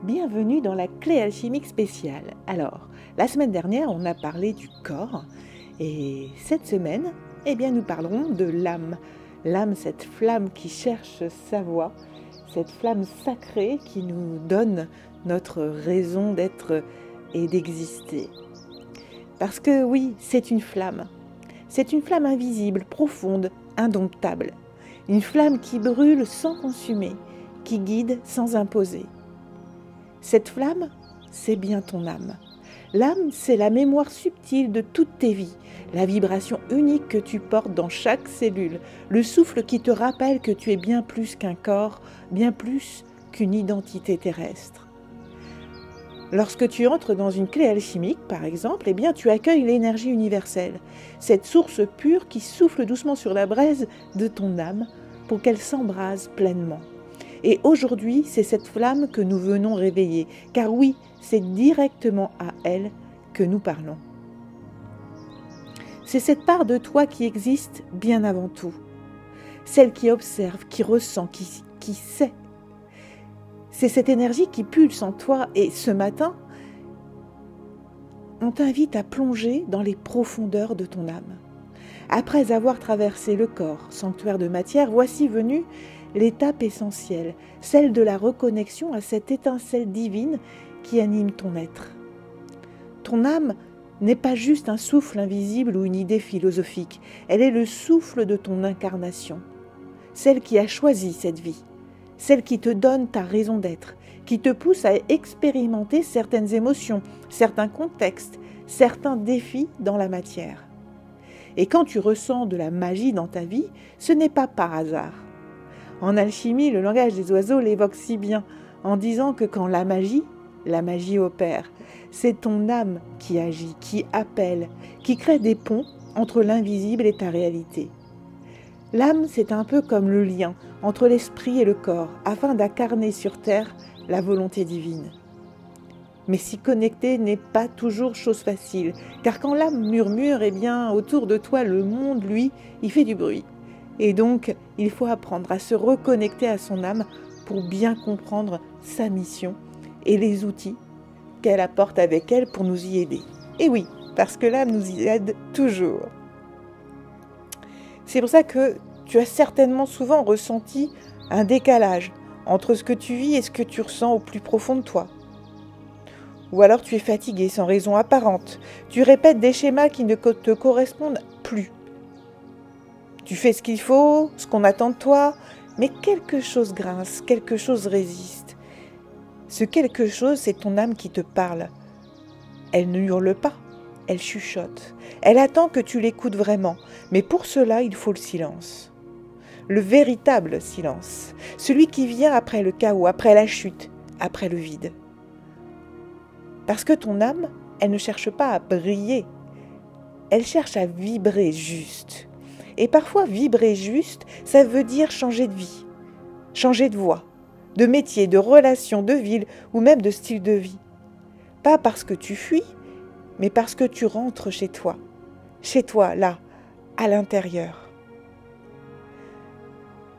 Bienvenue dans la clé alchimique spéciale. Alors, la semaine dernière, on a parlé du corps et cette semaine, nous parlerons de l'âme. L'âme, cette flamme qui cherche sa voie, cette flamme sacrée qui nous donne notre raison d'être et d'exister. Parce que oui, c'est une flamme. C'est une flamme invisible, profonde, indomptable. Une flamme qui brûle sans consumer, qui guide sans imposer. Cette flamme, c'est bien ton âme. L'âme, c'est la mémoire subtile de toutes tes vies, la vibration unique que tu portes dans chaque cellule, le souffle qui te rappelle que tu es bien plus qu'un corps, bien plus qu'une identité terrestre. Lorsque tu entres dans une clé alchimique, par exemple, tu accueilles l'énergie universelle, cette source pure qui souffle doucement sur la braise de ton âme pour qu'elle s'embrase pleinement. Et aujourd'hui, c'est cette flamme que nous venons réveiller, car oui, c'est directement à elle que nous parlons. C'est cette part de toi qui existe bien avant tout, celle qui observe, qui ressent, qui sait. C'est cette énergie qui pulse en toi et ce matin, on t'invite à plonger dans les profondeurs de ton âme. Après avoir traversé le corps, sanctuaire de matière, voici venue l'étape essentielle, celle de la reconnexion à cette étincelle divine qui anime ton être. Ton âme n'est pas juste un souffle invisible ou une idée philosophique, elle est le souffle de ton incarnation, celle qui a choisi cette vie, celle qui te donne ta raison d'être, qui te pousse à expérimenter certaines émotions, certains contextes, certains défis dans la matière. Et quand tu ressens de la magie dans ta vie, ce n'est pas par hasard. En alchimie, le langage des oiseaux l'évoque si bien, en disant que quand la magie opère. C'est ton âme qui agit, qui appelle, qui crée des ponts entre l'invisible et ta réalité. L'âme, c'est un peu comme le lien entre l'esprit et le corps, afin d'incarner sur terre la volonté divine. Mais s'y connecter n'est pas toujours chose facile, car quand l'âme murmure, autour de toi, le monde, lui, il fait du bruit. Et donc, il faut apprendre à se reconnecter à son âme pour bien comprendre sa mission et les outils qu'elle apporte avec elle pour nous y aider. Et oui, parce que l'âme nous y aide toujours. C'est pour ça que tu as certainement souvent ressenti un décalage entre ce que tu vis et ce que tu ressens au plus profond de toi. Ou alors tu es fatigué sans raison apparente. Tu répètes des schémas qui ne te correspondent plus. Tu fais ce qu'il faut, ce qu'on attend de toi, mais quelque chose grince, quelque chose résiste. Ce quelque chose, c'est ton âme qui te parle. Elle ne hurle pas, elle chuchote. Elle attend que tu l'écoutes vraiment, mais pour cela, il faut le silence. Le véritable silence, celui qui vient après le chaos, après la chute, après le vide. Parce que ton âme, elle ne cherche pas à briller, elle cherche à vibrer juste. Et parfois, vibrer juste, ça veut dire changer de vie, changer de voie, de métier, de relation, de ville ou même de style de vie. Pas parce que tu fuis, mais parce que tu rentres chez toi, là, à l'intérieur.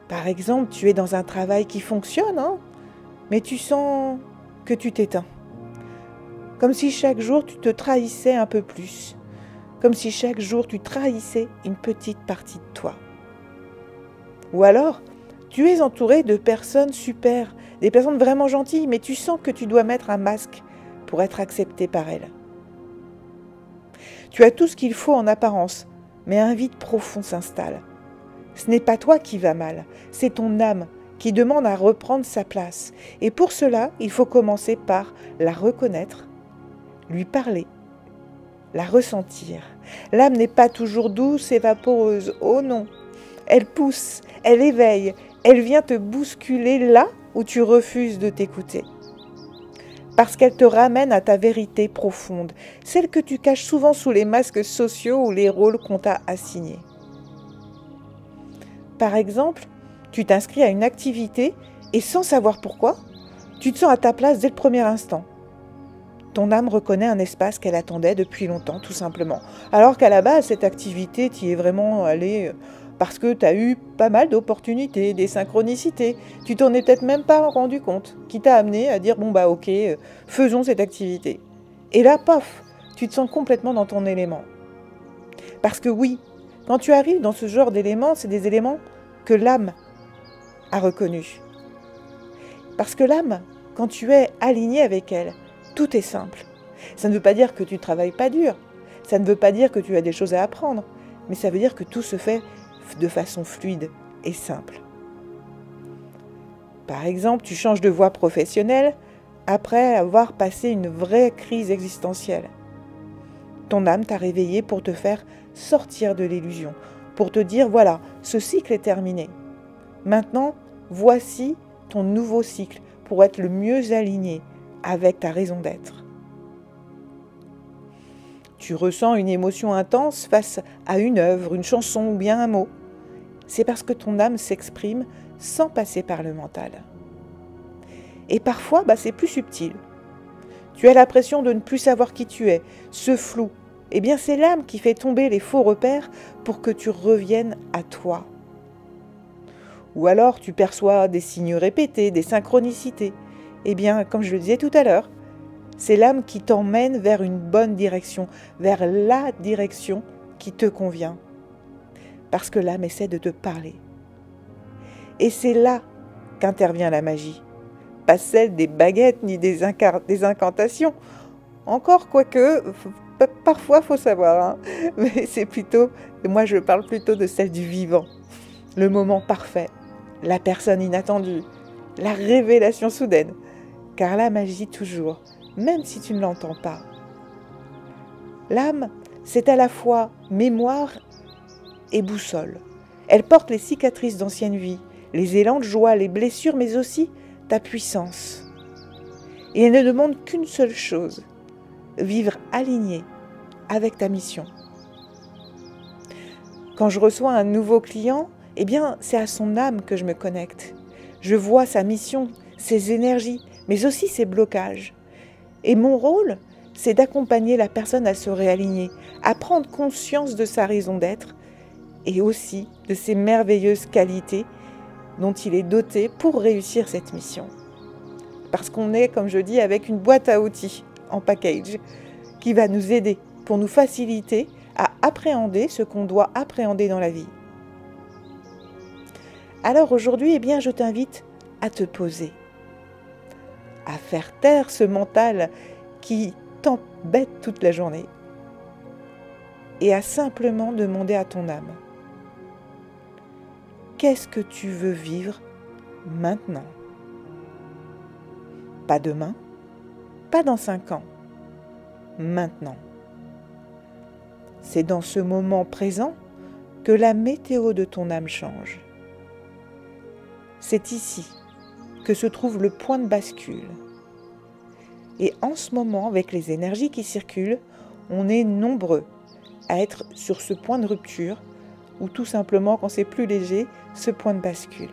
Par exemple, tu es dans un travail qui fonctionne, mais tu sens que tu t'éteins. Comme si chaque jour tu te trahissais un peu plus. Comme si chaque jour tu trahissais une petite partie de toi. Ou alors, tu es entouré de personnes super, des personnes vraiment gentilles, mais tu sens que tu dois mettre un masque pour être accepté par elles. Tu as tout ce qu'il faut en apparence, mais un vide profond s'installe. Ce n'est pas toi qui vas mal, c'est ton âme qui demande à reprendre sa place. Et pour cela, il faut commencer par la reconnaître, lui parler, la ressentir. L'âme n'est pas toujours douce et vaporeuse, oh non. Elle pousse, elle éveille, elle vient te bousculer là où tu refuses de t'écouter. Parce qu'elle te ramène à ta vérité profonde, celle que tu caches souvent sous les masques sociaux ou les rôles qu'on t'a assignés. Par exemple, tu t'inscris à une activité et sans savoir pourquoi, tu te sens à ta place dès le premier instant. Ton âme reconnaît un espace qu'elle attendait depuis longtemps, tout simplement. Alors qu'à la base, cette activité, tu y es vraiment allé parce que tu as eu pas mal d'opportunités, des synchronicités. Tu t'en es peut-être même pas rendu compte, qui t'a amené à dire, bon bah ok, faisons cette activité. Et là, paf, tu te sens complètement dans ton élément. Parce que oui, quand tu arrives dans ce genre d'éléments, c'est des éléments que l'âme a reconnus. Parce que l'âme, quand tu es aligné avec elle, tout est simple. Ça ne veut pas dire que tu ne travailles pas dur. Ça ne veut pas dire que tu as des choses à apprendre. Mais ça veut dire que tout se fait de façon fluide et simple. Par exemple, tu changes de voie professionnelle après avoir passé une vraie crise existentielle. Ton âme t'a réveillé pour te faire sortir de l'illusion, pour te dire, voilà, ce cycle est terminé. Maintenant, voici ton nouveau cycle pour être le mieux aligné avec ta raison d'être. Tu ressens une émotion intense face à une œuvre, une chanson ou bien un mot. C'est parce que ton âme s'exprime sans passer par le mental. Et parfois, c'est plus subtil. Tu as l'impression de ne plus savoir qui tu es, ce flou. Eh bien, c'est l'âme qui fait tomber les faux repères pour que tu reviennes à toi. Ou alors, tu perçois des signes répétés, des synchronicités. Eh bien, comme je le disais tout à l'heure, c'est l'âme qui t'emmène vers une bonne direction, vers la direction qui te convient. Parce que l'âme essaie de te parler. Et c'est là qu'intervient la magie. Pas celle des baguettes ni des incantations. Encore quoique, parfois il faut savoir, hein. Mais c'est plutôt, moi je parle plutôt de celle du vivant. Le moment parfait, la personne inattendue, la révélation soudaine. Car la magie toujours, même si tu ne l'entends pas. L'âme, c'est à la fois mémoire et boussole. Elle porte les cicatrices d'anciennes vies, les élans de joie, les blessures, mais aussi ta puissance. Et elle ne demande qu'une seule chose, vivre aligné avec ta mission. Quand je reçois un nouveau client, eh bien, c'est à son âme que je me connecte. Je vois sa mission, ses énergies, mais aussi ses blocages. Et mon rôle, c'est d'accompagner la personne à se réaligner, à prendre conscience de sa raison d'être et aussi de ses merveilleuses qualités dont il est doté pour réussir cette mission. Parce qu'on est, comme je dis, avec une boîte à outils en package qui va nous aider pour nous faciliter à appréhender ce qu'on doit appréhender dans la vie. Alors aujourd'hui, je t'invite à te poser, à faire taire ce mental qui t'embête toute la journée et à simplement demander à ton âme: qu'est-ce que tu veux vivre maintenant? Pas demain, pas dans 5 ans, maintenant. C'est dans ce moment présent que la météo de ton âme change. C'est ici que se trouve le point de bascule. Et en ce moment, avec les énergies qui circulent, on est nombreux à être sur ce point de rupture ou tout simplement, quand c'est plus léger, ce point de bascule.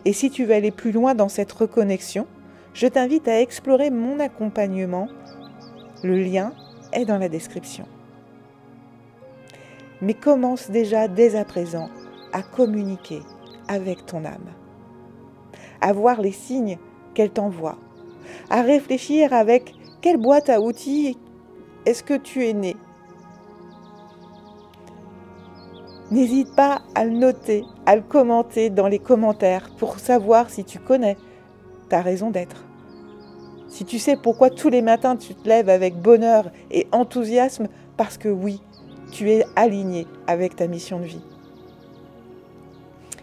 Et si tu veux aller plus loin dans cette reconnexion, je t'invite à explorer mon accompagnement. Le lien est dans la description. Mais commence déjà dès à présent à communiquer avec ton âme, à voir les signes qu'elle t'envoie, à réfléchir avec quelle boîte à outils est-ce que tu es né. N'hésite pas à le noter, à le commenter dans les commentaires pour savoir si tu connais ta raison d'être. Si tu sais pourquoi tous les matins tu te lèves avec bonheur et enthousiasme, parce que oui, tu es aligné avec ta mission de vie.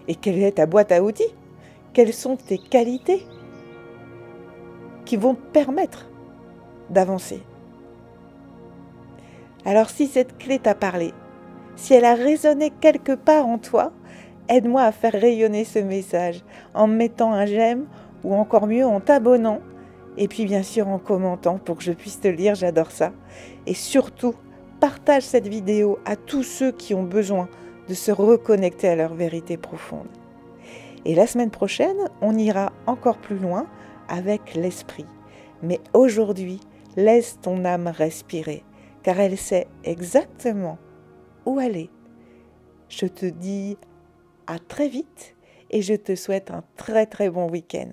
Et quelle est ta boîte à outils? Quelles sont tes qualités qui vont te permettre d'avancer? Alors si cette clé t'a parlé, si elle a résonné quelque part en toi, aide-moi à faire rayonner ce message en mettant un j'aime ou encore mieux en t'abonnant et puis bien sûr en commentant pour que je puisse te lire, j'adore ça. Et surtout, partage cette vidéo à tous ceux qui ont besoin de se reconnecter à leur vérité profonde. Et la semaine prochaine, on ira encore plus loin avec l'esprit. Mais aujourd'hui, laisse ton âme respirer, car elle sait exactement où aller Je te dis à très vite et je te souhaite un très très bon week-end.